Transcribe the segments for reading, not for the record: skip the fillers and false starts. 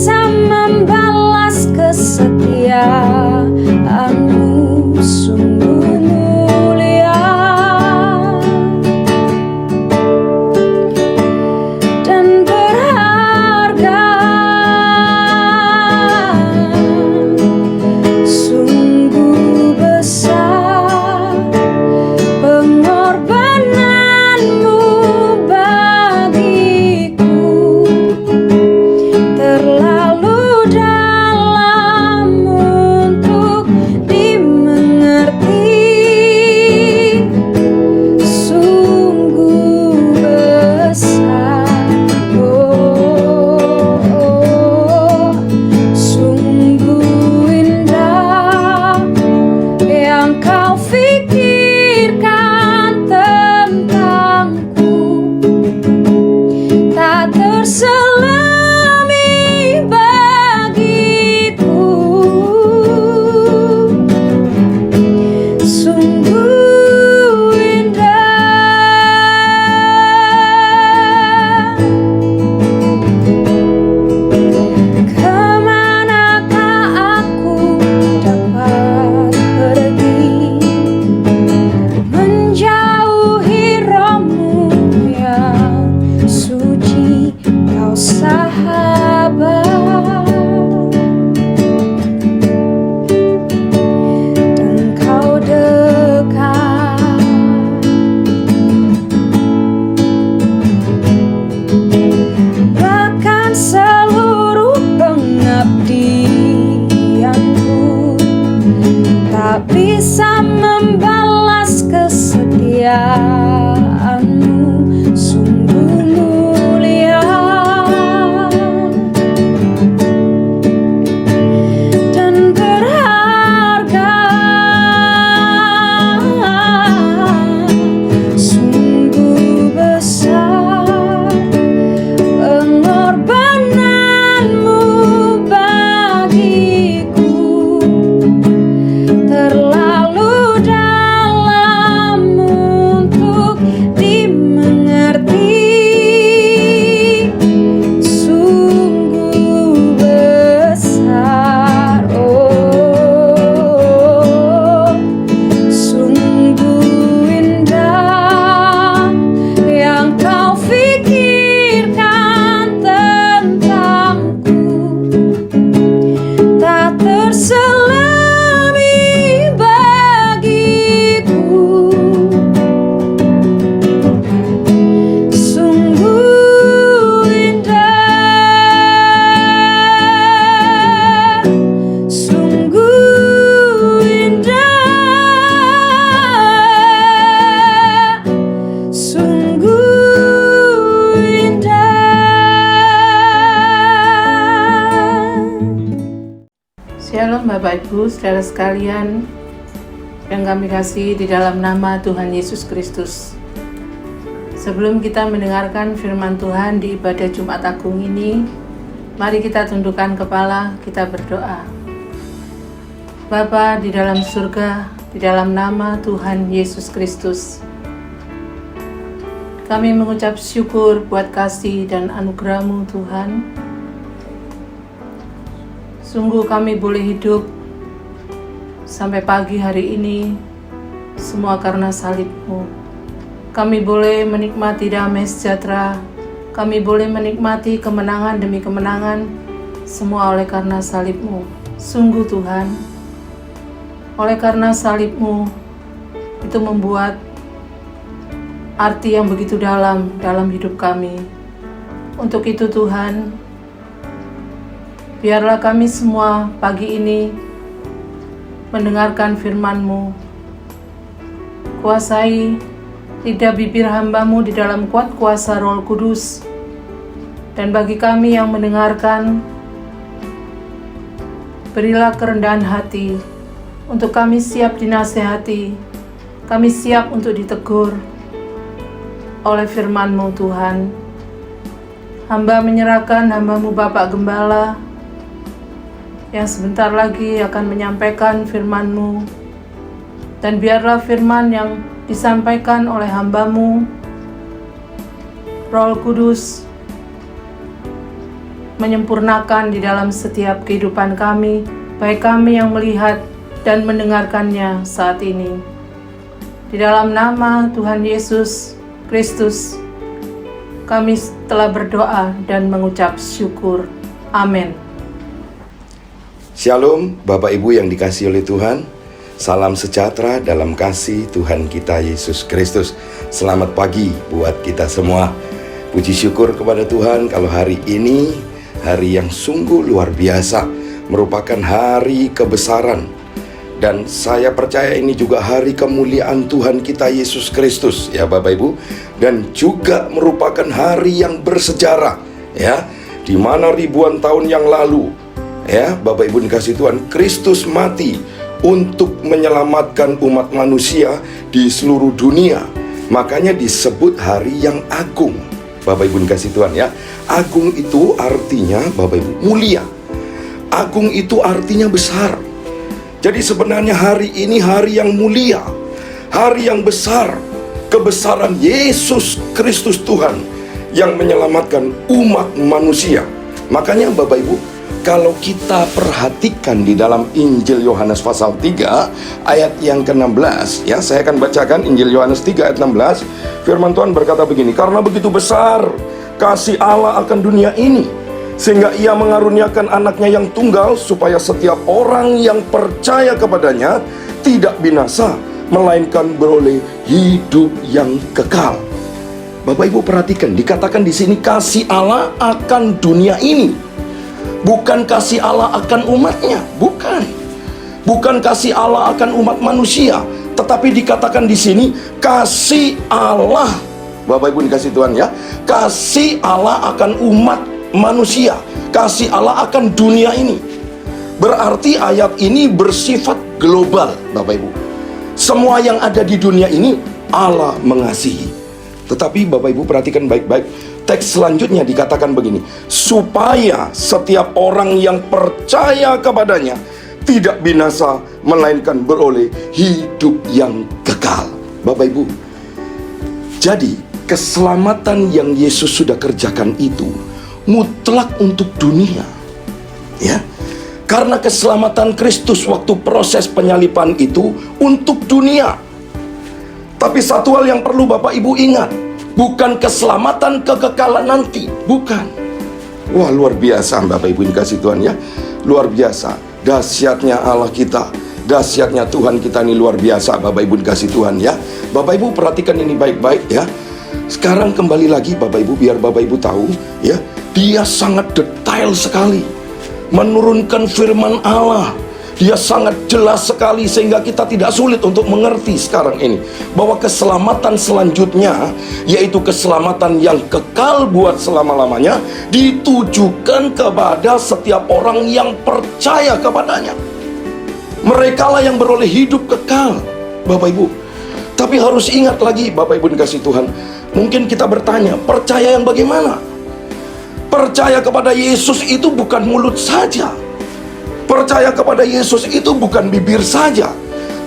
bisa membalas kesetiaanmu, sungguh mulia dan berharga. Sungguh besar pengorbananmu bagiku, terlalu dalam untuk dimengerti. Sungguh besar, oh, sungguh indah yang kau pikirkan tentangku, tak terselami bagiku. Sungguh indah. Kemanakah aku dapat pergi menjauhi rohmu yang suci, kau sahabat, dan kau dekat. Bahkan seluruh pengabdianku tak bisa membalas kesetiaanmu, sungguh mulia dan berharga. Sungguh besar pengorbananmu bagiku, terlalu dalam untuk dimengerti. Sungguh besar, oh, sungguh indah yang kau pikirkan tentangku, tak terselami bagiku. Sungguh indah, sungguh indah, sungguh indah. Shalom Bapak Ibu, saudara sekalian yang kami kasih di dalam nama Tuhan Yesus Kristus. Sebelum kita mendengarkan firman Tuhan di ibadah Jumat Agung ini, mari kita tundukkan kepala, kita berdoa. Bapa di dalam surga, di dalam nama Tuhan Yesus Kristus, kami mengucap syukur buat kasih dan anugerah-Mu Tuhan. Sungguh kami boleh hidup sampai pagi hari ini, semua karena salib-Mu. Kami boleh menikmati damai sejahtera, kami boleh menikmati kemenangan demi kemenangan, semua oleh karena salib-Mu. Sungguh Tuhan, oleh karena salib-Mu, itu membuat arti yang begitu dalam hidup kami. Untuk itu Tuhan, biarlah kami semua pagi ini mendengarkan firman-Mu. Kuasai lidah bibir hamba-Mu di dalam kuat kuasa Roh Kudus. Dan bagi kami yang mendengarkan, berilah kerendahan hati untuk kami siap dinasehati, kami siap untuk ditegur oleh firman-Mu Tuhan. Hamba menyerahkan hamba-Mu Bapak Gembala yang sebentar lagi akan menyampaikan firman-Mu, dan biarlah firman yang disampaikan oleh hamba-Mu, Roh Kudus, menyempurnakan di dalam setiap kehidupan kami, baik kami yang melihat dan mendengarkannya saat ini. Di dalam nama Tuhan Yesus Kristus, kami telah berdoa dan mengucap syukur. Amin. Shalom Bapak Ibu yang dikasihi oleh Tuhan. Salam sejahtera dalam kasih Tuhan kita Yesus Kristus. Selamat pagi buat kita semua. Puji syukur kepada Tuhan kalau hari ini hari yang sungguh luar biasa, merupakan hari kebesaran. Dan saya percaya ini juga hari kemuliaan Tuhan kita Yesus Kristus, ya Bapak Ibu. Dan juga merupakan hari yang bersejarah, ya, di mana ribuan tahun yang lalu, ya Bapak Ibu dikasih Tuhan, Kristus mati untuk menyelamatkan umat manusia di seluruh dunia. Makanya disebut hari yang agung, Bapak Ibu dikasih Tuhan, ya. Agung itu artinya Bapak Ibu mulia. Agung itu artinya besar. Jadi sebenarnya hari ini hari yang mulia, hari yang besar, kebesaran Yesus Kristus Tuhan yang menyelamatkan umat manusia. Makanya Bapak Ibu, kalau kita perhatikan di dalam Injil Yohanes pasal 3 ayat yang ke-16, ya, saya akan bacakan Injil Yohanes 3 ayat 16. Firman Tuhan berkata begini, "Karena begitu besar kasih Allah akan dunia ini, sehingga Ia mengaruniakan anaknya yang tunggal, supaya setiap orang yang percaya kepadanya tidak binasa, melainkan beroleh hidup yang kekal." Bapak Ibu perhatikan, dikatakan di sini kasih Allah akan dunia ini. Bukan kasih Allah akan umatnya, bukan kasih Allah akan umat manusia, tetapi dikatakan di sini kasih Allah, Bapak Ibu dikasih Tuhan, ya, kasih Allah akan umat manusia, kasih Allah akan dunia ini. Berarti ayat ini bersifat global, Bapak Ibu. Semua yang ada di dunia ini Allah mengasihi. Tetapi Bapak Ibu perhatikan baik-baik. Teks selanjutnya dikatakan begini, supaya setiap orang yang percaya kepadanya tidak binasa, melainkan beroleh hidup yang kekal. Bapak Ibu, jadi keselamatan yang Yesus sudah kerjakan itu mutlak untuk dunia, ya. Karena keselamatan Kristus waktu proses penyaliban itu untuk dunia. Tapi satu hal yang perlu Bapak Ibu ingat, bukan keselamatan kekekalan nanti, bukan. Wah, luar biasa Bapak Ibu dikasih Tuhan, ya. Luar biasa, dahsyatnya Allah kita, dahsyatnya Tuhan kita ini luar biasa Bapak Ibu dikasih Tuhan, ya. Bapak Ibu perhatikan ini baik-baik, ya. Sekarang kembali lagi Bapak Ibu, biar Bapak Ibu tahu, ya, Dia sangat detail sekali menurunkan firman Allah. Dia sangat jelas sekali sehingga kita tidak sulit untuk mengerti sekarang ini bahwa keselamatan selanjutnya, yaitu keselamatan yang kekal buat selama-lamanya, ditujukan kepada setiap orang yang percaya kepadanya. Merekalah yang beroleh hidup kekal, Bapak Ibu. Tapi harus ingat lagi Bapak Ibu dikasih Tuhan, mungkin kita bertanya, percaya yang bagaimana? Percaya kepada Yesus itu bukan mulut saja. Percaya kepada Yesus itu bukan bibir saja,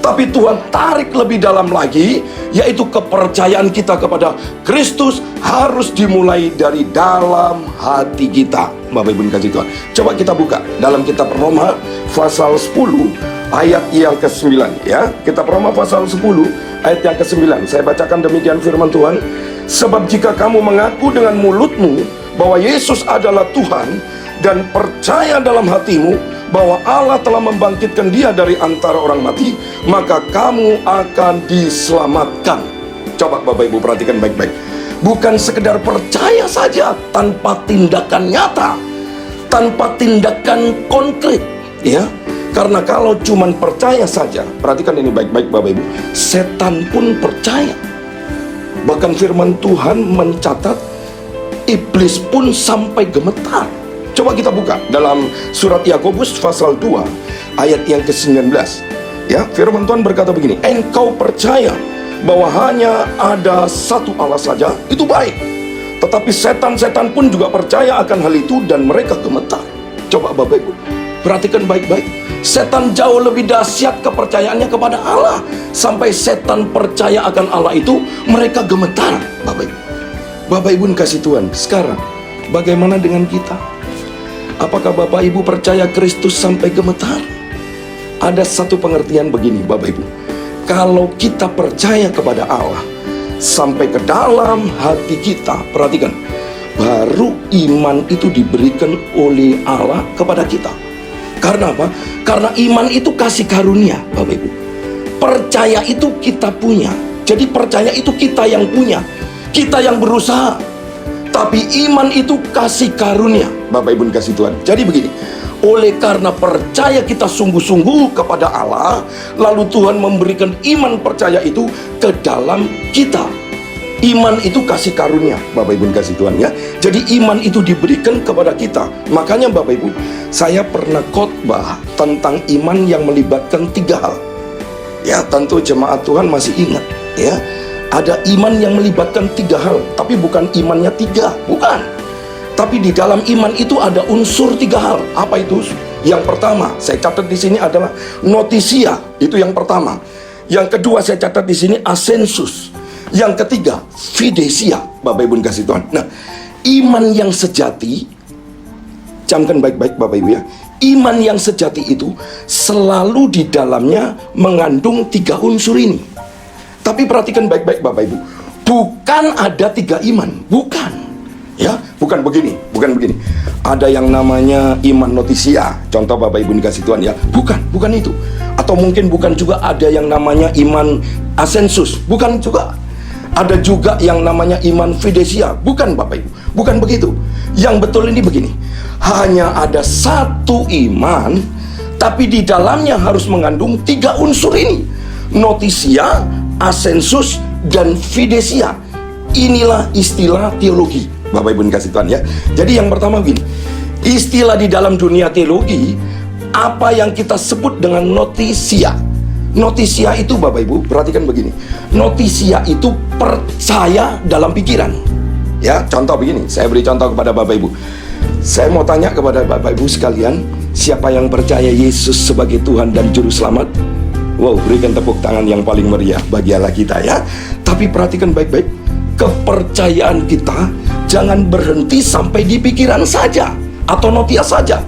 tapi Tuhan tarik lebih dalam lagi, yaitu kepercayaan kita kepada Kristus harus dimulai dari dalam hati kita. Bapak Ibu dikasih Tuhan, coba kita buka dalam kitab Roma pasal 10 ayat yang ke-9, ya. Kitab Roma pasal 10 ayat yang ke-9. Saya bacakan demikian firman Tuhan. "Sebab jika kamu mengaku dengan mulutmu bahwa Yesus adalah Tuhan dan percaya dalam hatimu bahwa Allah telah membangkitkan Dia dari antara orang mati, maka kamu akan diselamatkan." Coba Bapak Ibu perhatikan baik-baik. Bukan sekedar percaya saja tanpa tindakan nyata, tanpa tindakan konkret, ya. Karena kalau cuman percaya saja, perhatikan ini baik-baik Bapak Ibu, setan pun percaya. Bahkan firman Tuhan mencatat iblis pun sampai gemetar. Coba kita buka dalam surat Yakobus pasal 2 ayat yang ke-19. Ya, firman Tuhan berkata begini, "Engkau percaya bahwa hanya ada satu Allah saja, itu baik. Tetapi setan-setan pun juga percaya akan hal itu dan mereka gemetar." Coba Bapak Ibu perhatikan baik-baik. Setan jauh lebih dahsyat kepercayaannya kepada Allah. Sampai setan percaya akan Allah itu, mereka gemetar, Bapak Ibu. Bapak Ibu dikasih Tuhan, sekarang bagaimana dengan kita? Apakah Bapak Ibu percaya Kristus sampai gemetar? Ada satu pengertian begini Bapak Ibu, kalau kita percaya kepada Allah sampai ke dalam hati kita, perhatikan, baru iman itu diberikan oleh Allah kepada kita. Karena apa? Karena iman itu kasih karunia Bapak Ibu. Percaya itu kita punya. Jadi percaya itu kita yang punya, kita yang berusaha. Tapi iman itu kasih karunia Bapak Ibu kasih Tuhan. Jadi begini, oleh karena percaya kita sungguh-sungguh kepada Allah, lalu Tuhan memberikan iman percaya itu ke dalam kita. Iman itu kasih karunia Bapak Ibu kasih Tuhan ya. Jadi iman itu diberikan kepada kita. Makanya Bapak Ibu, saya pernah khotbah tentang iman yang melibatkan 3 hal. Ya, tentu jemaat Tuhan masih ingat ya. Ada iman yang melibatkan 3 hal, tapi bukan imannya 3, bukan. Tapi di dalam iman itu ada unsur 3 hal. Apa itu? Yang pertama, saya catat di sini adalah notisia, itu yang pertama. Yang kedua saya catat di sini asensus. Yang ketiga, fidesia, Bapak Ibu kasih Tuhan. Nah, iman yang sejati, camkan baik-baik Bapak Ibu ya. Iman yang sejati itu selalu di dalamnya mengandung 3 unsur ini. Tapi perhatikan baik-baik Bapak Ibu, bukan ada 3 iman, bukan. Ya, bukan begini. Ada yang namanya iman notisia, contoh Bapak Ibu dikasih Tuhan ya. Bukan itu. Atau mungkin bukan juga ada yang namanya iman asensus, bukan juga. Ada juga yang namanya iman fidesia, bukan Bapak Ibu. Bukan begitu. Yang betul ini begini, hanya ada satu iman, tapi di dalamnya harus mengandung 3 unsur ini. Notisia, asensus, dan fidesia. Inilah istilah teologi Bapak Ibu kasih Tuhan ya. Jadi yang pertama begini, istilah di dalam dunia teologi, apa yang kita sebut dengan notisia. Notisia itu Bapak Ibu, perhatikan begini. Notisia itu percaya dalam pikiran. Ya, contoh begini, saya beri contoh kepada Bapak Ibu. Saya mau tanya kepada Bapak Ibu sekalian, siapa yang percaya Yesus sebagai Tuhan dan Juru Selamat? Wow, berikan tepuk tangan yang paling meriah bagi Allah kita ya. Tapi perhatikan baik-baik, kepercayaan kita jangan berhenti sampai di pikiran saja atau notisia saja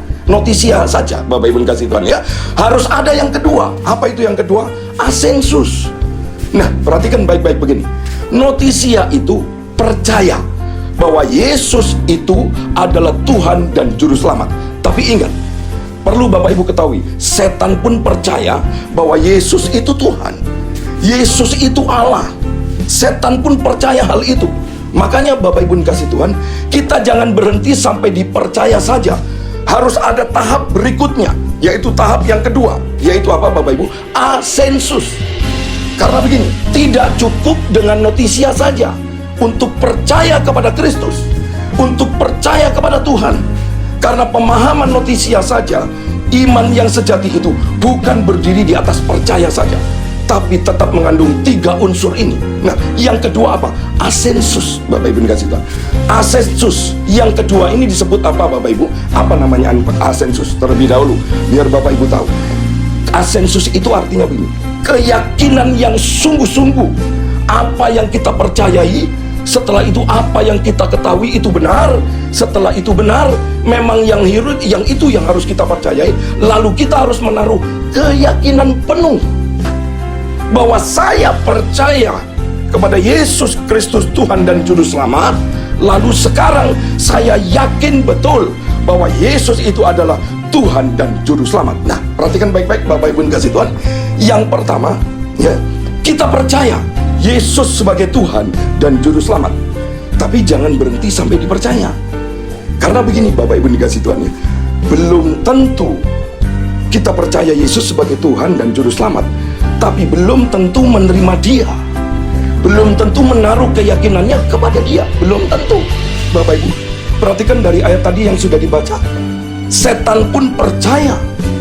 Bapak Ibu kasih Tuhan ya. Harus ada yang kedua. Apa itu yang kedua? Asensus. Nah, perhatikan baik-baik begini. Notisia itu percaya bahwa Yesus itu adalah Tuhan dan Juru Selamat. Tapi ingat, perlu Bapak Ibu ketahui, setan pun percaya bahwa Yesus itu Tuhan, Yesus itu Allah. Setan pun percaya hal itu. Makanya Bapak Ibu kasih Tuhan, kita jangan berhenti sampai dipercaya saja. Harus ada tahap berikutnya, yaitu tahap yang kedua. Yaitu apa Bapak Ibu? Asensus. Karena begini, tidak cukup dengan notisia saja untuk percaya kepada Kristus, untuk percaya kepada Tuhan. Karena pemahaman notisia saja, iman yang sejati itu bukan berdiri di atas percaya saja, tapi tetap mengandung 3 unsur ini. Nah, yang kedua apa? Asensus, Bapak Ibu kasih Tuhan. Asensus yang kedua ini disebut apa Bapak Ibu? Apa namanya asensus? Terlebih dahulu, biar Bapak Ibu tahu. Asensus itu artinya begini, keyakinan yang sungguh-sungguh. Apa yang kita percayai, setelah itu apa yang kita ketahui itu benar. Setelah itu benar, memang yang itu yang harus kita percayai. Lalu kita harus menaruh keyakinan penuh bahwa saya percaya kepada Yesus Kristus Tuhan dan Juru Selamat. Lalu sekarang saya yakin betul bahwa Yesus itu adalah Tuhan dan Juru Selamat. Nah, perhatikan baik-baik Bapak Ibu kasih Tuhan. Yang pertama ya, kita percaya Yesus sebagai Tuhan dan Juru Selamat. Tapi jangan berhenti sampai dipercaya. Karena begini Bapak Ibu dikasih Tuhan ya, belum tentu kita percaya Yesus sebagai Tuhan dan Juru Selamat, tapi belum tentu menerima Dia, belum tentu menaruh keyakinannya kepada Dia, belum tentu. Bapak Ibu, perhatikan dari ayat tadi yang sudah dibaca. Setan pun percaya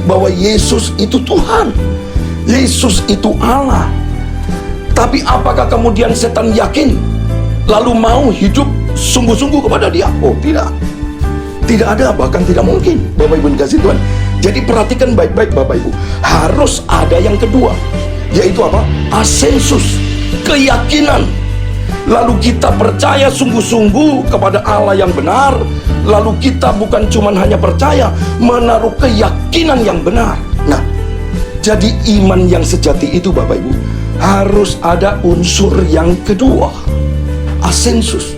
bahwa Yesus itu Tuhan, Yesus itu Allah. Tapi apakah kemudian setan yakin lalu mau hidup sungguh-sungguh kepada Dia? Oh, tidak. Tidak ada, bahkan tidak mungkin Bapak Ibu dikasih Tuhan. Jadi perhatikan baik-baik Bapak Ibu, harus ada yang kedua, yaitu apa? Asensus, keyakinan. lalu kita percaya sungguh-sungguh kepada Allah yang benar, lalu kita bukan cuma hanya percaya, menaruh keyakinan yang benar. Nah, jadi iman yang sejati itu Bapak Ibu, harus ada unsur yang kedua, asensus.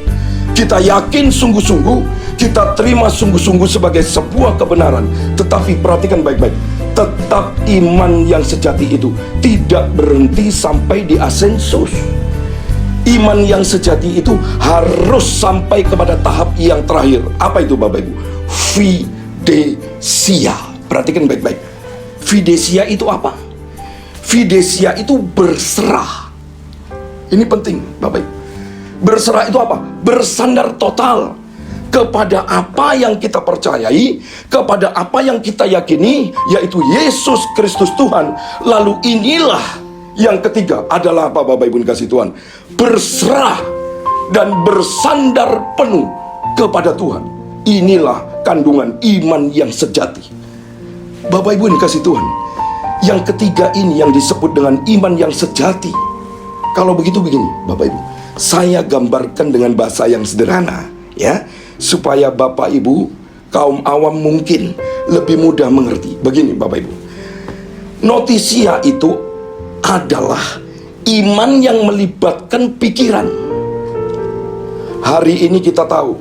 Kita yakin sungguh-sungguh, kita terima sungguh-sungguh sebagai sebuah kebenaran. Tetapi perhatikan baik-baik, tetap iman yang sejati itu tidak berhenti sampai di asensus. Iman yang sejati itu harus sampai kepada tahap yang terakhir. Apa itu Bapak Ibu? Fidesia. Perhatikan baik-baik. Fidesia itu apa? Fidesia itu berserah. Ini penting Bapak Ibu. Berserah itu apa? Bersandar total kepada apa yang kita percayai, kepada apa yang kita yakini, yaitu Yesus Kristus Tuhan. Lalu inilah yang ketiga adalah apa Bapak Ibu dikasih Tuhan? Berserah dan bersandar penuh kepada Tuhan. Inilah kandungan iman yang sejati. Bapak Ibu dikasih Tuhan, yang ketiga ini yang disebut dengan iman yang sejati. Kalau begitu begini Bapak Ibu, saya gambarkan dengan bahasa yang sederhana ya, supaya Bapak Ibu kaum awam mungkin lebih mudah mengerti. Begini Bapak Ibu, notisia itu adalah iman yang melibatkan pikiran. Hari ini kita tahu,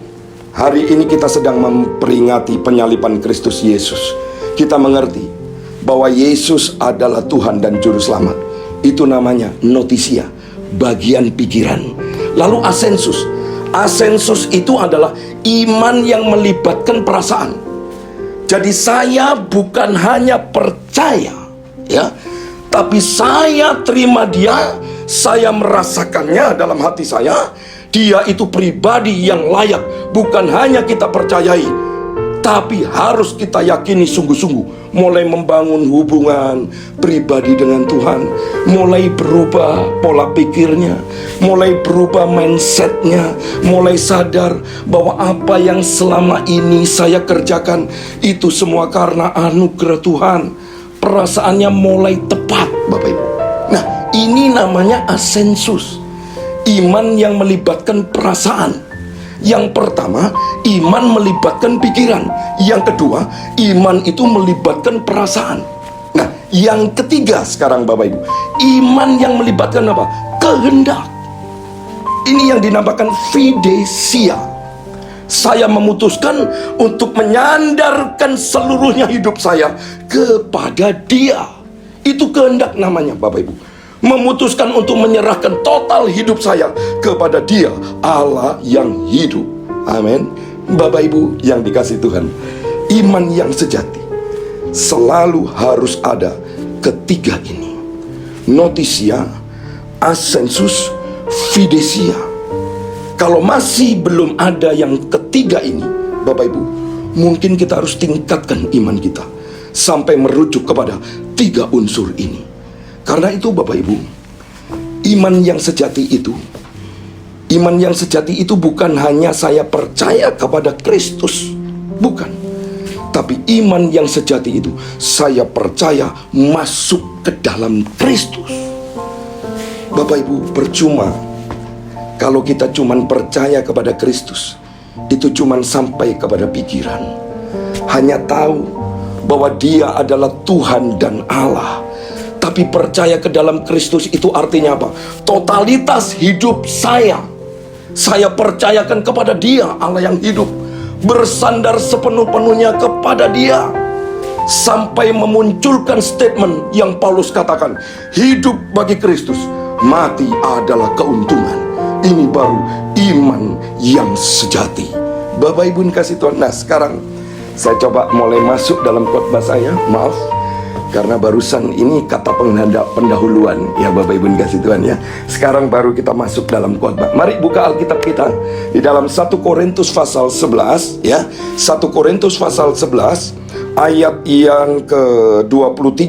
hari ini kita sedang memperingati penyaliban Kristus Yesus. Kita mengerti bahwa Yesus adalah Tuhan dan Juru Selamat. Itu namanya notisia, bagian pikiran. Lalu asensus. Asensus itu adalah iman yang melibatkan perasaan. Jadi saya bukan hanya percaya ya, tapi saya terima dia, saya merasakannya dalam hati saya. Dia itu pribadi yang layak. Bukan hanya kita percayai, tapi harus kita yakini sungguh-sungguh. Mulai membangun hubungan pribadi dengan Tuhan, mulai berubah pola pikirnya, mulai berubah mindsetnya, mulai sadar bahwa apa yang selama ini saya kerjakan itu semua karena anugerah Tuhan. Perasaannya mulai tepat Bapak Ibu. Nah, ini namanya asensus, iman yang melibatkan perasaan. Yang pertama, iman melibatkan pikiran. Yang kedua, iman itu melibatkan perasaan. Nah, yang ketiga sekarang Bapak Ibu, iman yang melibatkan apa? Kehendak. Ini yang dinamakan fidesia. Saya memutuskan untuk menyandarkan seluruhnya hidup saya kepada Dia. Itu kehendak namanya Bapak Ibu. Memutuskan untuk menyerahkan total hidup saya kepada Dia, Allah yang hidup. Amin. Bapak Ibu yang dikasih Tuhan, iman yang sejati selalu harus ada ketiga ini: notisia, asensus, fidesia. Kalau masih belum ada yang ketiga ini Bapak Ibu, mungkin kita harus tingkatkan iman kita sampai merujuk kepada tiga unsur ini. Karena itu Bapak Ibu, iman yang sejati itu bukan hanya saya percaya kepada Kristus, bukan. Tapi iman yang sejati itu saya percaya masuk ke dalam Kristus. Bapak Ibu, percuma kalau kita cuman percaya kepada Kristus, itu cuman sampai kepada pikiran. Hanya tahu bahwa Dia adalah Tuhan dan Allah. Tapi percaya ke dalam Kristus itu artinya apa? Totalitas hidup saya percayakan kepada Dia, Allah yang hidup. Bersandar sepenuh-penuhnya kepada Dia. Sampai memunculkan statement yang Paulus katakan, hidup bagi Kristus, mati adalah keuntungan. Ini baru iman yang sejati. Bapak Ibu kasih Tuhan. Nah, sekarang saya coba mulai masuk dalam khotbah saya. Maaf, karena barusan ini kata pendahuluan ya Bapak Ibu kasih Tuhan ya. Sekarang baru kita masuk dalam khotbah. Mari buka Alkitab kita di dalam 1 Korintus pasal 11 ya. 1 Korintus pasal 11 ayat yang ke-23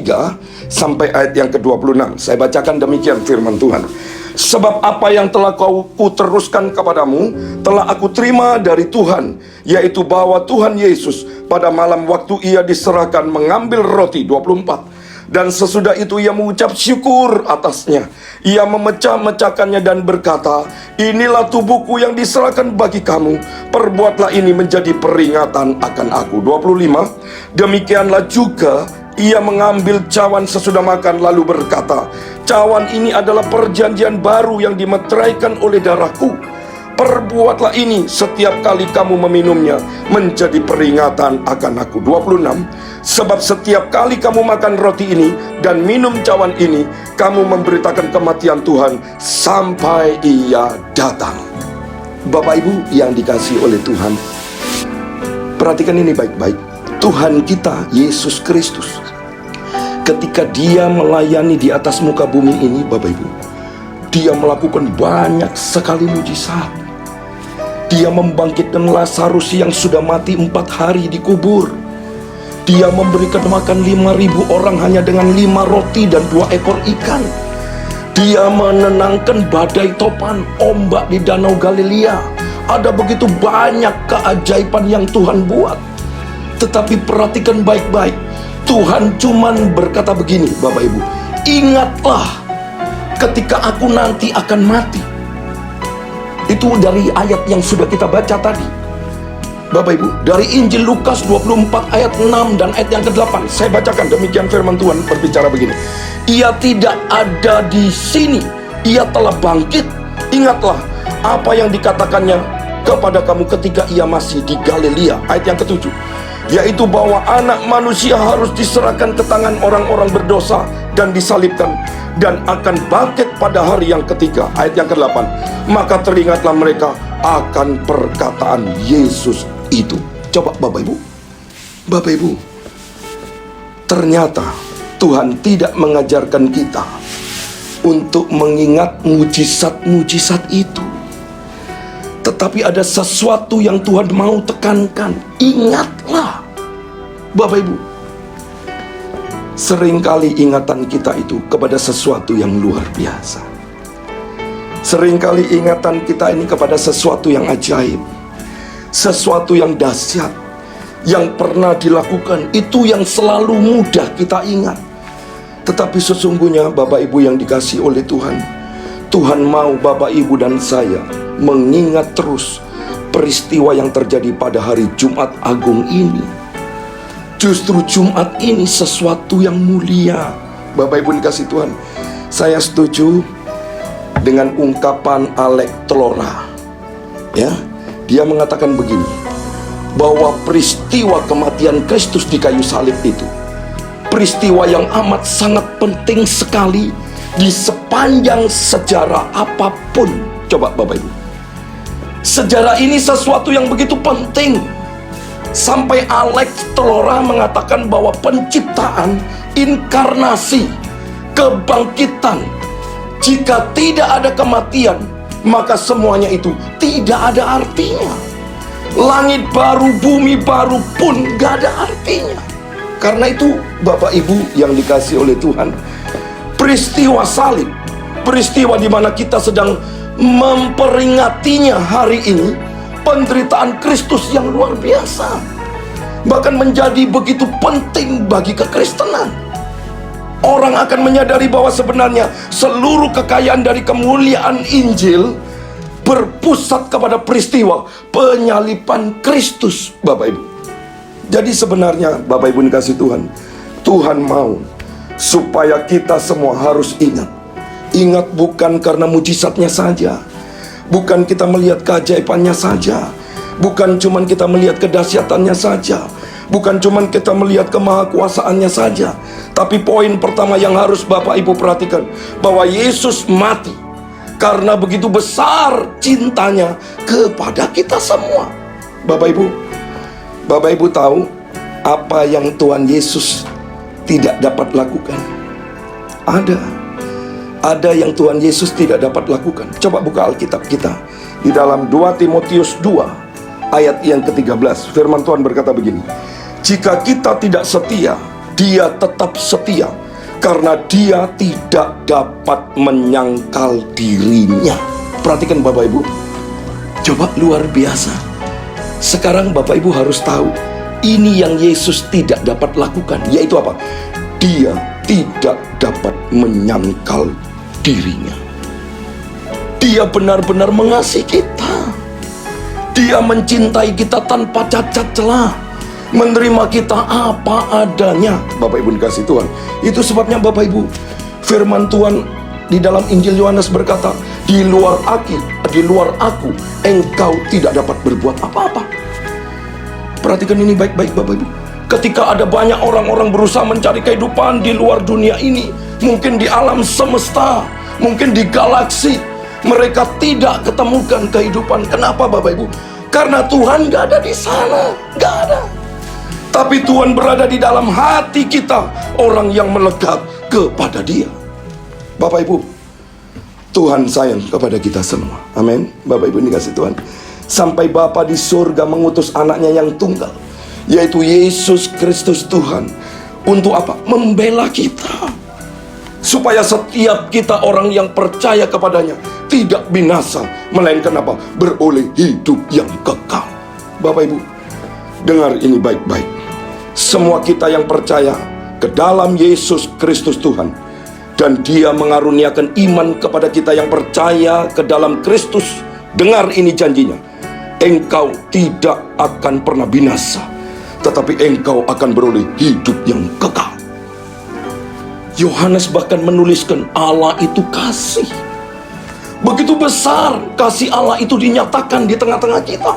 sampai ayat yang ke-26. Saya bacakan demikian firman Tuhan. Sebab apa yang telah kuteruskan kepadamu telah aku terima dari Tuhan, yaitu bahwa Tuhan Yesus pada malam waktu Ia diserahkan mengambil roti 24, Dan sesudah itu ia mengucap syukur atasnya. Ia memecah-mecahkannya dan berkata, inilah tubuhku yang diserahkan bagi kamu. Perbuatlah ini menjadi peringatan akan aku. 25. Demikianlah juga ia mengambil cawan sesudah makan lalu berkata, cawan ini adalah perjanjian baru yang dimeteraikan oleh darahku. Perbuatlah ini setiap kali kamu meminumnya menjadi peringatan akan aku. 26. Sebab setiap kali kamu makan roti ini dan minum cawan ini, kamu memberitakan kematian Tuhan sampai ia datang. Bapak Ibu yang dikasihi oleh Tuhan, perhatikan ini baik-baik. Tuhan kita Yesus Kristus, ketika dia melayani di atas muka bumi ini, Bapak Ibu, dia melakukan banyak sekali mujizat. Dia membangkitkan Lazarus yang sudah mati 4 hari di kubur. Dia memberikan makan 5.000 orang hanya dengan 5 roti dan 2 ekor ikan. Dia menenangkan badai topan, ombak di Danau Galilea. Ada begitu banyak keajaiban yang Tuhan buat. Tetapi perhatikan baik-baik, Tuhan cuman berkata begini, Bapak Ibu, ingatlah ketika aku nanti akan mati. Itu dari ayat yang sudah kita baca tadi, Bapak Ibu, dari Injil Lukas 24 ayat 6 dan ayat yang ke-8. Saya bacakan, demikian firman Tuhan berbicara begini. Ia tidak ada di sini, ia telah bangkit. Ingatlah apa yang dikatakannya kepada kamu ketika ia masih di Galilea. Ayat yang ke-7, yaitu bahwa anak manusia harus diserahkan ke tangan orang-orang berdosa dan disalibkan, dan akan bangkit pada hari yang ketiga. Ayat yang ke-8, maka teringatlah mereka akan perkataan Yesus itu. Coba Bapak Ibu, ternyata Tuhan tidak mengajarkan kita untuk mengingat mujizat-mujizat itu, tetapi ada sesuatu yang Tuhan mau tekankan. Ingatlah, Bapak Ibu. Seringkali ingatan kita itu kepada sesuatu yang luar biasa. Seringkali ingatan kita ini kepada sesuatu yang ajaib, sesuatu yang dahsyat, yang pernah dilakukan, itu yang selalu mudah kita ingat. Tetapi sesungguhnya Bapak Ibu yang dikasihi oleh Tuhan, Tuhan mau Bapak Ibu dan saya mengingat terus peristiwa yang terjadi pada hari Jumat Agung ini. Justru Jumat ini sesuatu yang mulia. Bapak Ibu dikasihi Tuhan, saya setuju dengan ungkapan Alex Tlora. Ya, dia mengatakan begini, bahwa peristiwa kematian Kristus di kayu salib itu peristiwa yang amat sangat penting sekali di sepanjang sejarah apapun. Coba Bapak Ibu, sejarah ini sesuatu yang begitu penting, sampai Alex Tlora mengatakan bahwa penciptaan, inkarnasi, kebangkitan, jika tidak ada kematian, maka semuanya itu tidak ada artinya. Langit baru, bumi baru pun gak ada artinya. Karena itu Bapak Ibu yang dikasihi oleh Tuhan, peristiwa salib, peristiwa di mana kita sedang memperingatinya hari ini, penderitaan Kristus yang luar biasa, bahkan menjadi begitu penting bagi kekristenan. Orang akan menyadari bahwa sebenarnya seluruh kekayaan dari kemuliaan Injil berpusat kepada peristiwa penyaliban Kristus, Bapak Ibu. Jadi sebenarnya Bapak Ibu dikasihi Tuhan, Tuhan mau supaya kita semua harus ingat. Ingat bukan karena mujizatnya saja, bukan kita melihat keajaibannya saja, bukan cuman kita melihat kedahsyatannya saja, bukan cuman kita melihat kemahakuasaannya saja. Tapi poin pertama yang harus Bapak Ibu perhatikan, bahwa Yesus mati karena begitu besar cintanya kepada kita semua. Bapak Ibu tahu apa yang Tuhan Yesus tidak dapat lakukan? Ada yang Tuhan Yesus tidak dapat lakukan. Coba buka Alkitab kita di dalam 2 Timotius 2 ayat yang ke-13. Firman Tuhan berkata begini, jika kita tidak setia, Dia tetap setia, karena Dia tidak dapat menyangkal dirinya. Perhatikan Bapak Ibu, coba luar biasa. Sekarang Bapak Ibu harus tahu, ini yang Yesus tidak dapat lakukan, yaitu apa? Dia tidak dapat menyangkal dirinya. Dia benar-benar mengasihi kita. Dia mencintai kita tanpa cacat celah, menerima kita apa adanya. Bapak Ibu dikasih Tuhan. Itu sebabnya Bapak Ibu, firman Tuhan di dalam Injil Yohanes berkata, di luar aku, engkau tidak dapat berbuat apa-apa. Perhatikan ini baik-baik Bapak Ibu. Ketika ada banyak orang-orang berusaha mencari kehidupan di luar dunia ini, mungkin di alam semesta, mungkin di galaksi, mereka tidak ketemukan kehidupan. Kenapa Bapak Ibu? Karena Tuhan gak ada di sana, gak ada. Tapi Tuhan berada di dalam hati kita, orang yang melekat kepada Dia. Bapak Ibu, Tuhan sayang kepada kita semua. Amin. Bapak Ibu dikasih Tuhan. Sampai Bapa di surga mengutus anaknya yang tunggal, yaitu Yesus Kristus Tuhan. Untuk apa? Membela kita, supaya setiap kita orang yang percaya kepadanya tidak binasa, melainkan apa? Beroleh hidup yang kekal. Bapak Ibu, dengar ini baik-baik. Semua kita yang percaya ke dalam Yesus Kristus Tuhan, dan Dia mengaruniakan iman kepada kita yang percaya ke dalam Kristus. Dengar ini janjinya, engkau tidak akan pernah binasa, tetapi engkau akan beroleh hidup yang kekal. Yohanes bahkan menuliskan Allah itu kasih. Begitu besar kasih Allah itu dinyatakan di tengah-tengah kita,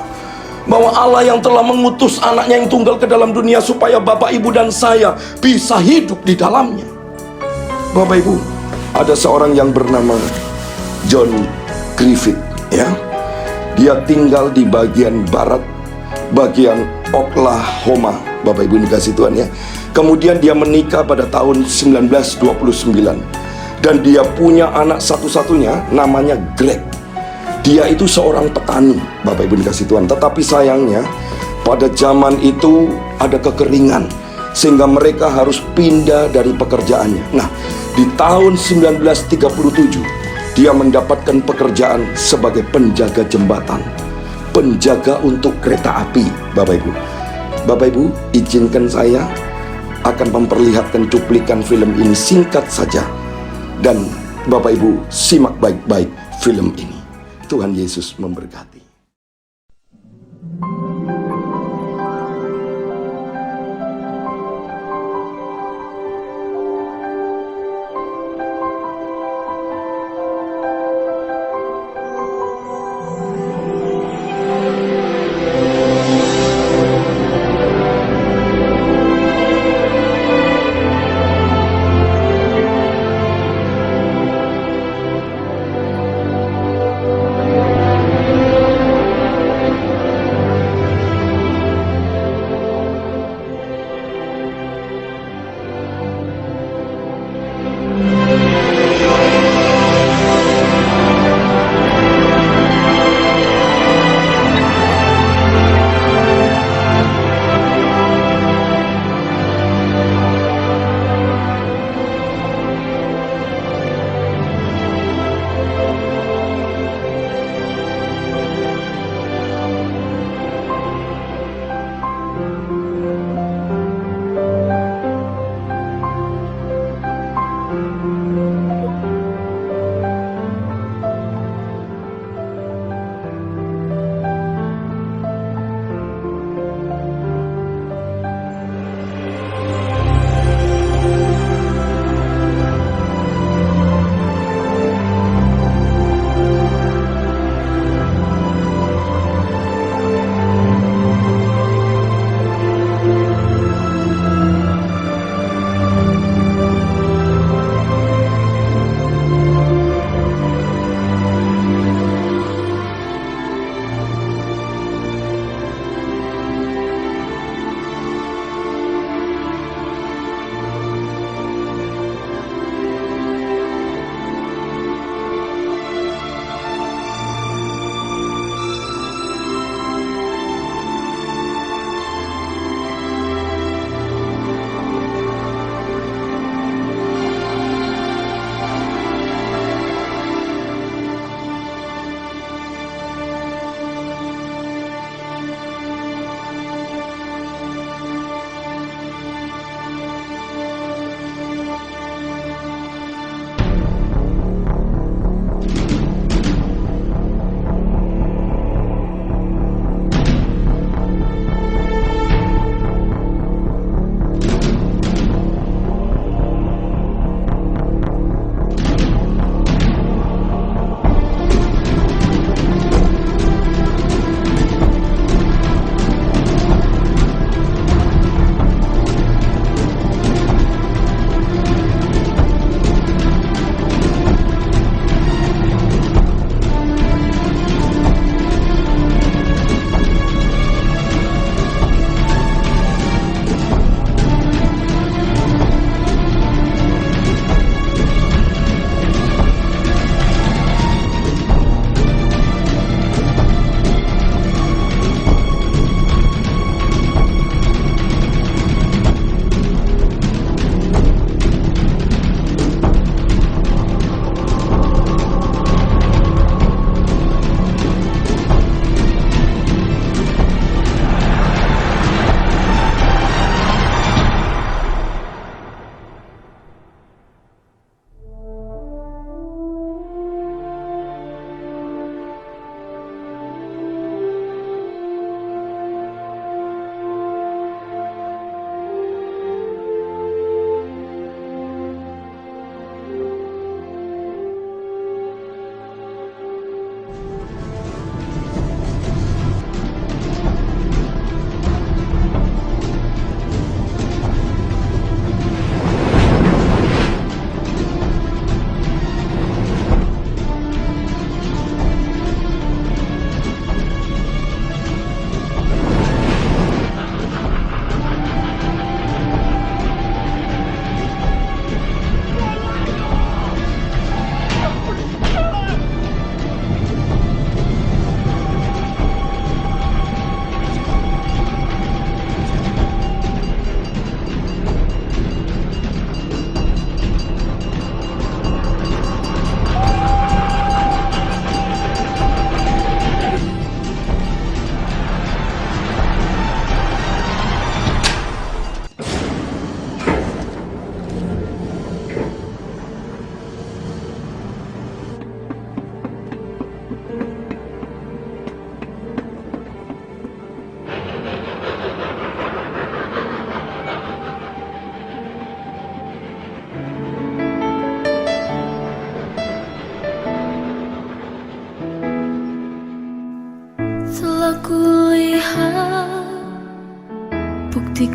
bahwa Allah yang telah mengutus anaknya yang tunggal ke dalam dunia supaya Bapak, Ibu, dan saya bisa hidup di dalamnya. Bapak Ibu, ada seorang yang bernama John Griffith, ya. Dia tinggal di bagian barat, bagian Oklahoma. Bapak Ibu dikasih Tuhan ya. Kemudian dia menikah pada tahun 1929. Dan dia punya anak satu-satunya namanya Greg. Dia itu seorang petani, Bapak Ibu dikasih Tuhan. Tetapi sayangnya pada zaman itu ada kekeringan, sehingga mereka harus pindah dari pekerjaannya. Nah, di tahun 1937 dia mendapatkan pekerjaan sebagai penjaga jembatan, penjaga untuk kereta api. Bapak Ibu, izinkan saya akan memperlihatkan cuplikan film ini singkat saja. Dan Bapak Ibu simak baik-baik film ini. Tuhan Yesus memberkati.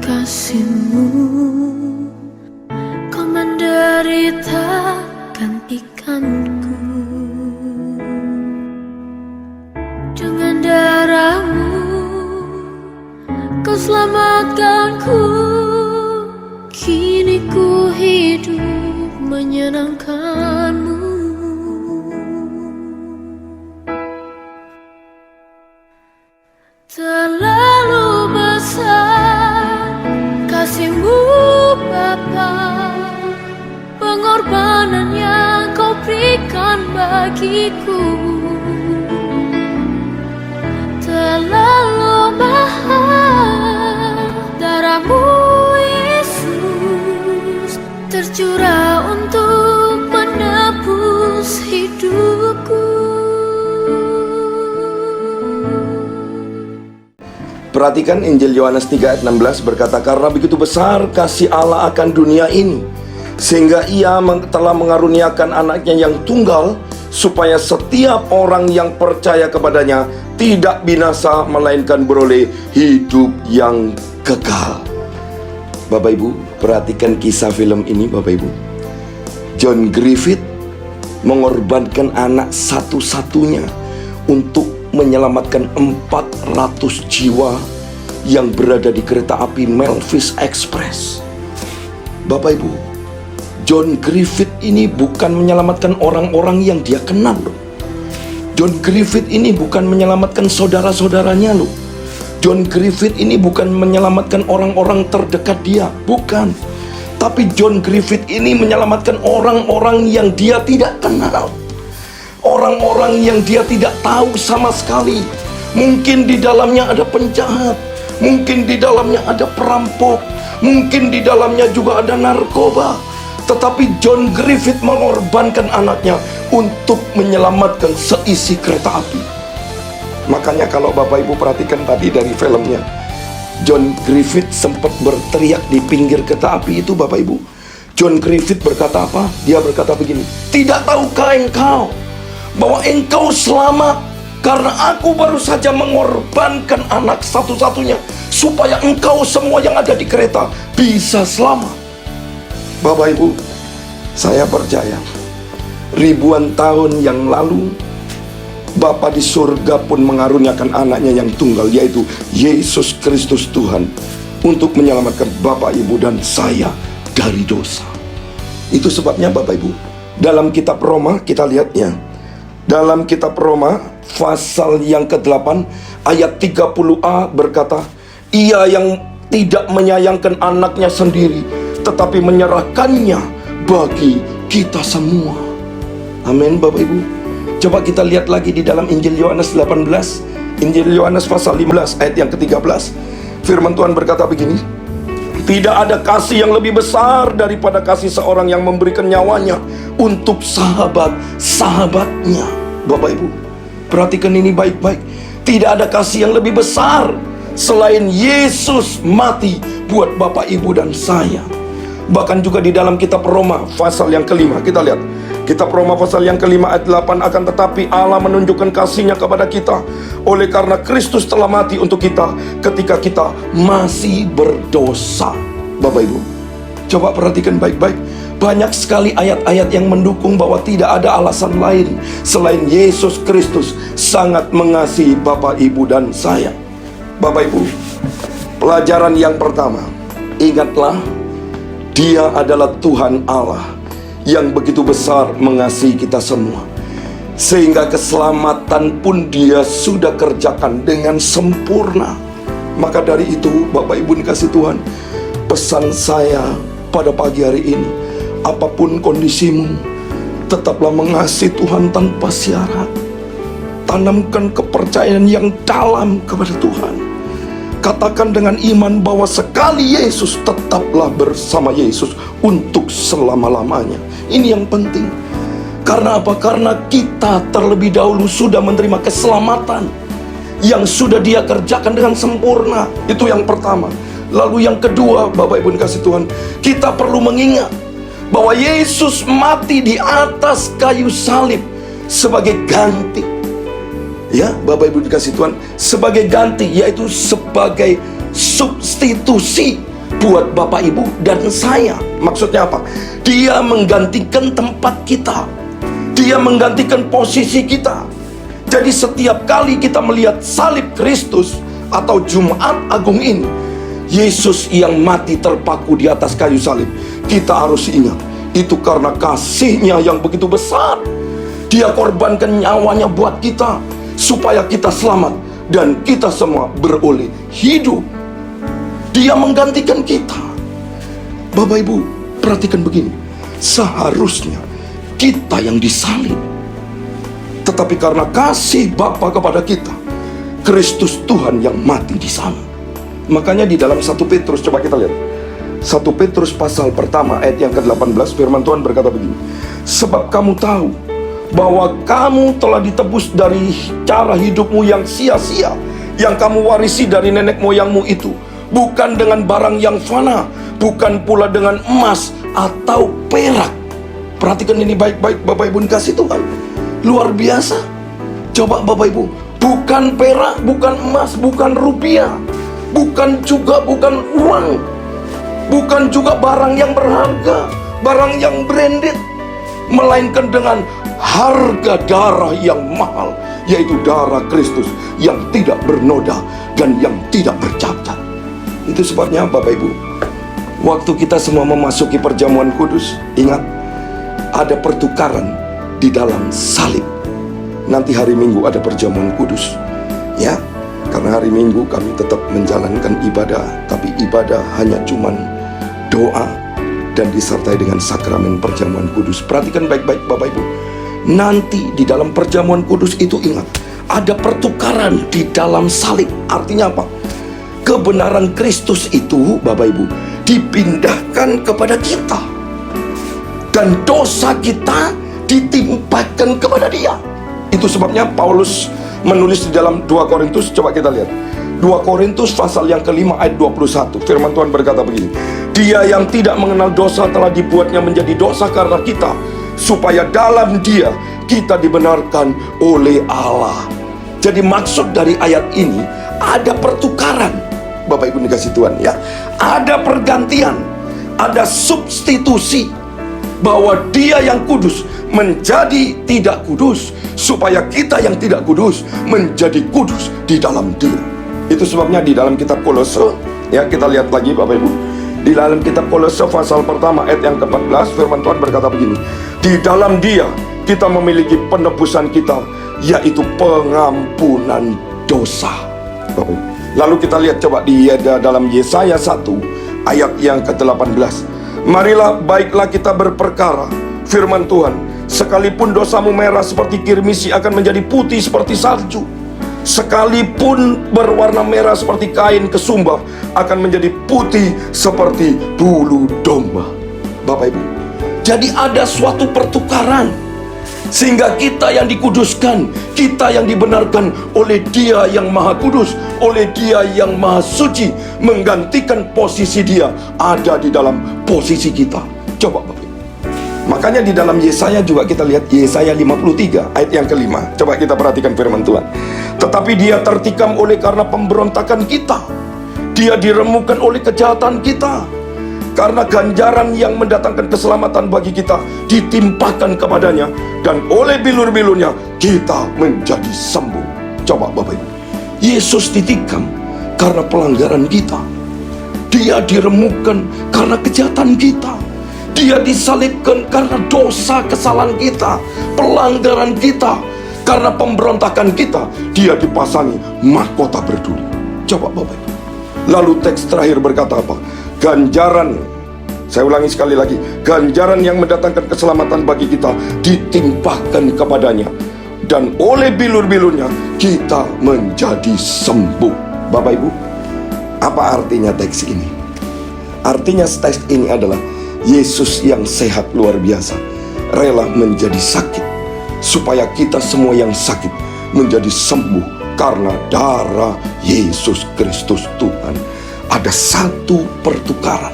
kasih-Mu, Kau menderita gantikanku. Dengan darah-Mu Kau selamatkanku. Kini ku hidup menyenangkan-Mu. Terlalu besar kasih-Mu Bapa, pengorbanan yang Kau berikan bagiku. Terlalu mahal darah-Mu Yesus, tercurah untuk menebus hidupku. Perhatikan Injil Yohanes 3 ayat 16 berkata, karena begitu besar kasih Allah akan dunia ini, sehingga Ia telah mengaruniakan anaknya yang tunggal, supaya setiap orang yang percaya kepadanya tidak binasa, melainkan beroleh hidup yang kekal. Bapak Ibu, perhatikan kisah film ini Bapak Ibu. John Griffith mengorbankan anak satu-satunya untuk menyelamatkan 400 jiwa yang berada di kereta api Melvis Express. Bapak Ibu, John Griffith ini bukan menyelamatkan orang-orang yang dia kenal loh. John Griffith ini bukan menyelamatkan saudara-saudaranya loh. John Griffith ini bukan menyelamatkan orang-orang terdekat dia, bukan. Tapi John Griffith ini menyelamatkan orang-orang yang dia tidak kenal. Orang-orang yang dia tidak tahu sama sekali. Mungkin di dalamnya ada penjahat, mungkin di dalamnya ada perampok, mungkin di dalamnya juga ada narkoba. Tetapi John Griffith mengorbankan anaknya untuk menyelamatkan seisi kereta api. Makanya kalau Bapak Ibu perhatikan tadi dari filmnya, John Griffith sempat berteriak di pinggir kereta api itu Bapak Ibu. John Griffith berkata apa? Dia berkata begini, tidak tahukah engkau bahwa engkau selamat karena aku baru saja mengorbankan anak satu-satunya supaya engkau semua yang ada di kereta bisa selamat. Bapak Ibu, saya percaya ribuan tahun yang lalu Bapa di surga pun mengaruniakan anaknya yang tunggal, yaitu Yesus Kristus Tuhan, untuk menyelamatkan Bapak, Ibu, dan saya dari dosa. Itu sebabnya Bapak Ibu, dalam kitab Roma kita lihatnya. Dalam kitab Roma pasal yang ke-8 ayat 30a berkata, Ia yang tidak menyayangkan anaknya sendiri, tetapi menyerahkannya bagi kita semua. Amin Bapak Ibu. Coba kita lihat lagi di dalam Injil Yohanes 18, Injil Yohanes pasal 15 ayat yang ke-13. Firman Tuhan berkata begini, tidak ada kasih yang lebih besar daripada kasih seorang yang memberikan nyawanya untuk sahabat-sahabatnya. Bapak Ibu, perhatikan ini baik-baik. Tidak ada kasih yang lebih besar selain Yesus mati buat Bapak, Ibu, dan saya. Bahkan juga di dalam kitab Roma pasal yang ke-5, kita lihat kitab Roma pasal yang ke-5 ayat 8, akan tetapi Allah menunjukkan kasih-Nya kepada kita oleh karena Kristus telah mati untuk kita ketika kita masih berdosa. Bapak Ibu, coba perhatikan baik-baik. Banyak sekali ayat-ayat yang mendukung bahwa tidak ada alasan lain selain Yesus Kristus sangat mengasihi Bapak, Ibu, dan saya. Bapak Ibu, pelajaran yang pertama, ingatlah, Dia adalah Tuhan Allah yang begitu besar mengasihi kita semua, sehingga keselamatan pun Dia sudah kerjakan dengan sempurna. Maka dari itu Bapak Ibu dikasih Tuhan, pesan saya pada pagi hari ini, apapun kondisimu, tetaplah mengasihi Tuhan tanpa syarat. Tanamkan kepercayaan yang dalam kepada Tuhan. Katakan dengan iman bahwa sekali Yesus, tetaplah bersama Yesus untuk selama-lamanya. Ini yang penting. Karena apa? Karena kita terlebih dahulu sudah menerima keselamatan yang sudah Dia kerjakan dengan sempurna. Itu yang pertama. Lalu yang kedua, Bapak Ibu dikasih Tuhan, kita perlu mengingat bahwa Yesus mati di atas kayu salib sebagai ganti. Ya, Bapak Ibu dikasih Tuhan, sebagai ganti, yaitu sebagai substitusi buat Bapak Ibu dan saya. Maksudnya apa? Dia menggantikan tempat kita. Dia menggantikan posisi kita. Jadi setiap kali kita melihat salib Kristus atau Jumat Agung ini, Yesus yang mati terpaku di atas kayu salib, kita harus ingat, itu karena kasih-Nya yang begitu besar. Dia korbankan nyawanya buat kita, supaya kita selamat dan kita semua beroleh hidup. Dia menggantikan kita. Bapak Ibu, perhatikan begini. Seharusnya kita yang disalib, tetapi karena kasih Bapa kepada kita, Kristus Tuhan yang mati di sana. Makanya di dalam 1 Petrus, coba kita lihat 1 Petrus pasal pertama ayat yang ke-18, firman Tuhan berkata begini, sebab kamu tahu bahwa kamu telah ditebus dari cara hidupmu yang sia-sia, yang kamu warisi dari nenek moyangmu itu, bukan dengan barang yang fana, bukan pula dengan emas atau perak. Perhatikan ini baik-baik Bapak Ibu dikasih Tuhan. Luar biasa. Coba Bapak Ibu, bukan perak, bukan emas, bukan rupiah, bukan uang, bukan juga barang yang berharga, barang yang branded, melainkan dengan harga darah yang mahal, yaitu darah Kristus yang tidak bernoda dan yang tidak bercacat. Itu sebabnya Bapak Ibu, waktu kita semua memasuki perjamuan kudus, ingat, ada pertukaran di dalam salib. Nanti hari Minggu ada perjamuan kudus, ya. Karena hari Minggu kami tetap menjalankan ibadah, tapi ibadah hanya cuman doa dan disertai dengan sakramen perjamuan kudus. Perhatikan baik-baik Bapak Ibu. Nanti di dalam perjamuan kudus itu ingat, ada pertukaran di dalam salib. Artinya apa? Kebenaran Kristus itu Bapak Ibu dipindahkan kepada kita, dan dosa kita ditimpakan kepada Dia. Itu sebabnya Paulus menulis di dalam 2 Korintus, coba kita lihat 2 Korintus pasal yang ke-5 ayat 21. Firman Tuhan berkata begini, Dia yang tidak mengenal dosa telah dibuatnya menjadi dosa karena kita, supaya dalam Dia kita dibenarkan oleh Allah. Jadi maksud dari ayat ini, ada pertukaran Bapak Ibu dikasih Tuhan, ya. Ada pergantian, ada substitusi, bahwa Dia yang kudus menjadi tidak kudus, supaya kita yang tidak kudus menjadi kudus di dalam Dia. Itu sebabnya di dalam kitab Kolose, ya, kita lihat lagi Bapak Ibu, di dalam kitab Kolose pasal pertama ayat yang ke-14, firman Tuhan berkata begini, di dalam Dia kita memiliki penebusan kita, yaitu pengampunan dosa. Bapak Ibu, lalu kita lihat coba di dalam Yesaya 1 ayat yang ke-18. Marilah baiklah kita berperkara, firman Tuhan, sekalipun dosamu merah seperti kirmisi akan menjadi putih seperti salju, sekalipun berwarna merah seperti kain kesumba akan menjadi putih seperti bulu domba. Bapak Ibu, jadi ada suatu pertukaran, sehingga kita yang dikuduskan, kita yang dibenarkan oleh Dia yang Maha Kudus, oleh Dia yang Maha Suci, menggantikan posisi Dia ada di dalam posisi kita. Coba Bapak Ibu, makanya di dalam Yesaya juga kita lihat Yesaya 53 ayat yang ke-5. Coba kita perhatikan firman Tuhan. Tetapi Dia tertikam oleh karena pemberontakan kita, Dia diremukkan oleh kejahatan kita. Karena ganjaran yang mendatangkan keselamatan bagi kita ditimpakan kepadanya, dan oleh bilur-bilurnya kita menjadi sembuh. Coba Bapak Ibu, Yesus ditikam karena pelanggaran kita, Dia diremukkan karena kejahatan kita, Dia disalibkan karena dosa kesalahan kita, pelanggaran kita. Karena pemberontakan kita, Dia dipasangi mahkota berduri. Coba Bapak Ibu, lalu teks terakhir berkata apa? Ganjaran, saya ulangi sekali lagi, ganjaran yang mendatangkan keselamatan bagi kita ditimpakan kepadanya, dan oleh bilur-bilurnya kita menjadi sembuh. Bapak Ibu, apa artinya teks ini? Artinya teks ini adalah Yesus yang sehat luar biasa rela menjadi sakit, supaya kita semua yang sakit menjadi sembuh karena darah Yesus Kristus Tuhan. Ada satu pertukaran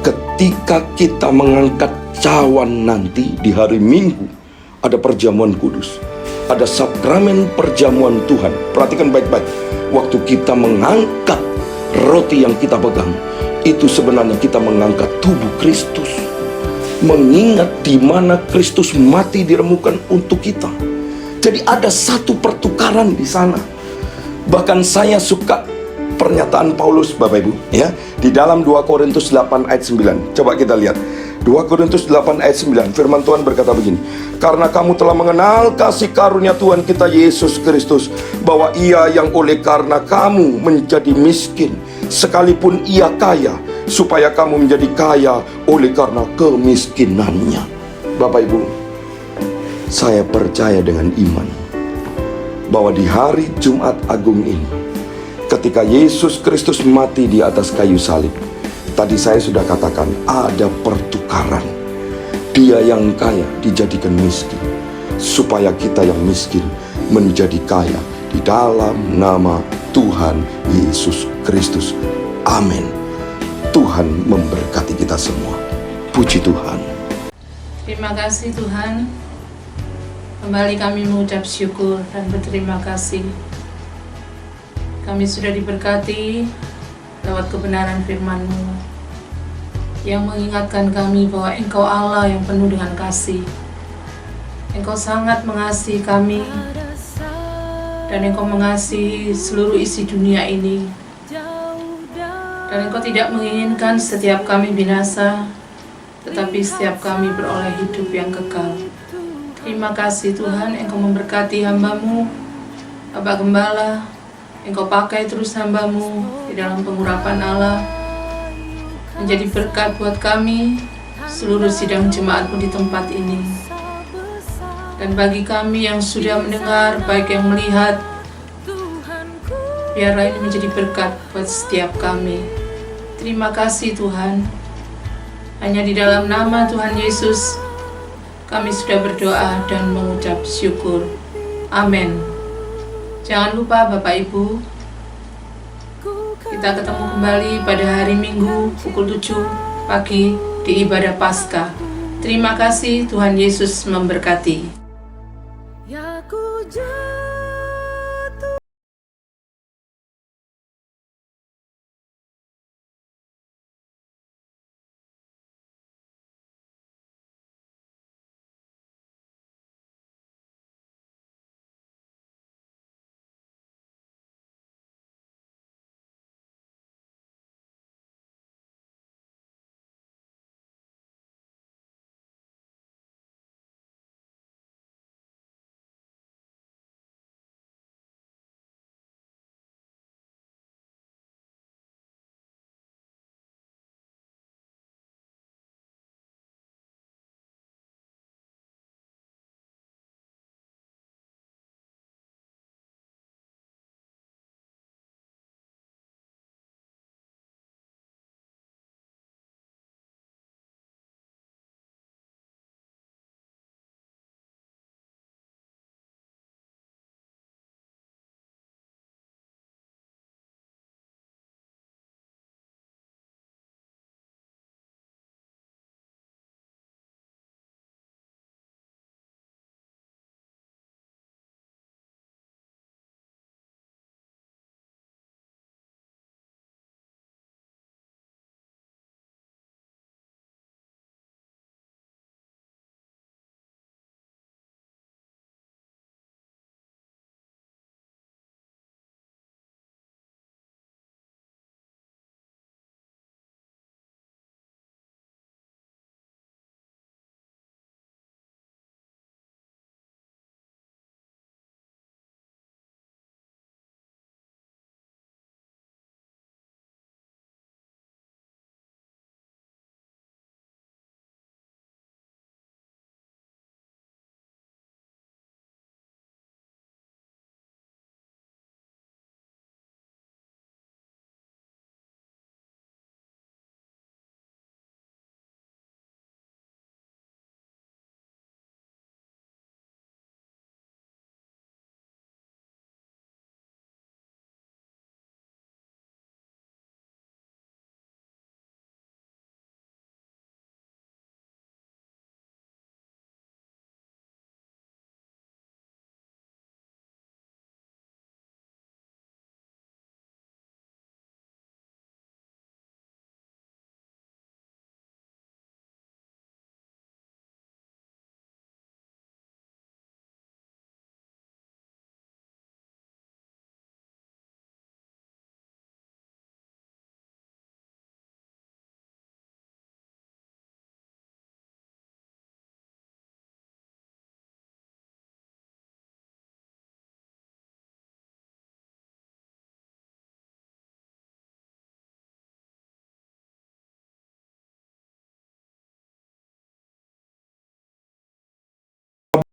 ketika kita mengangkat cawan nanti di hari Minggu. Ada perjamuan kudus, ada sakramen perjamuan Tuhan. Perhatikan baik-baik, waktu kita mengangkat roti yang kita pegang, itu sebenarnya kita mengangkat tubuh Kristus, mengingat di mana Kristus mati diremukan untuk kita. Jadi ada satu pertukaran di sana. Bahkan saya suka pernyataan Paulus, Bapak Ibu, ya, di dalam 2 Korintus 8 ayat 9. Coba kita lihat. 2 Korintus 8 ayat 9, firman Tuhan berkata begini, karena kamu telah mengenal kasih karunia Tuhan kita Yesus Kristus, bahwa Ia yang oleh karena kamu menjadi miskin, sekalipun Ia kaya, supaya kamu menjadi kaya oleh karena kemiskinannya. Bapak Ibu, saya percaya dengan iman bahwa di hari Jumat Agung ini, ketika Yesus Kristus mati di atas kayu salib, tadi saya sudah katakan ada pertukaran. Dia yang kaya dijadikan miskin, supaya kita yang miskin menjadi kaya di dalam nama Tuhan Yesus Kristus. Amin. Tuhan memberkati kita semua. Puji Tuhan. Terima kasih Tuhan. Kembali kami mengucap syukur dan berterima kasih. Kami sudah diberkati lewat kebenaran firman-Mu yang mengingatkan kami bahwa Engkau Allah yang penuh dengan kasih. Engkau sangat mengasihi kami, dan Engkau mengasihi seluruh isi dunia ini. Dan Engkau tidak menginginkan setiap kami binasa, tetapi setiap kami beroleh hidup yang kekal. Terima kasih Tuhan, Engkau memberkati hamba-Mu, Bapak Gembala. Engkau pakai terus hamba-Mu di dalam pengurapan Allah, menjadi berkat buat kami, seluruh sidang jemaat-Mu di tempat ini. Dan bagi kami yang sudah mendengar, baik yang melihat, biarlah ini menjadi berkat buat setiap kami. Terima kasih Tuhan. Hanya di dalam nama Tuhan Yesus kami sudah berdoa dan mengucap syukur. Amin. Jangan lupa Bapak Ibu, kita ketemu kembali pada hari Minggu pukul 7 pagi di ibadah Paskah. Terima kasih, Tuhan Yesus memberkati. Ya ku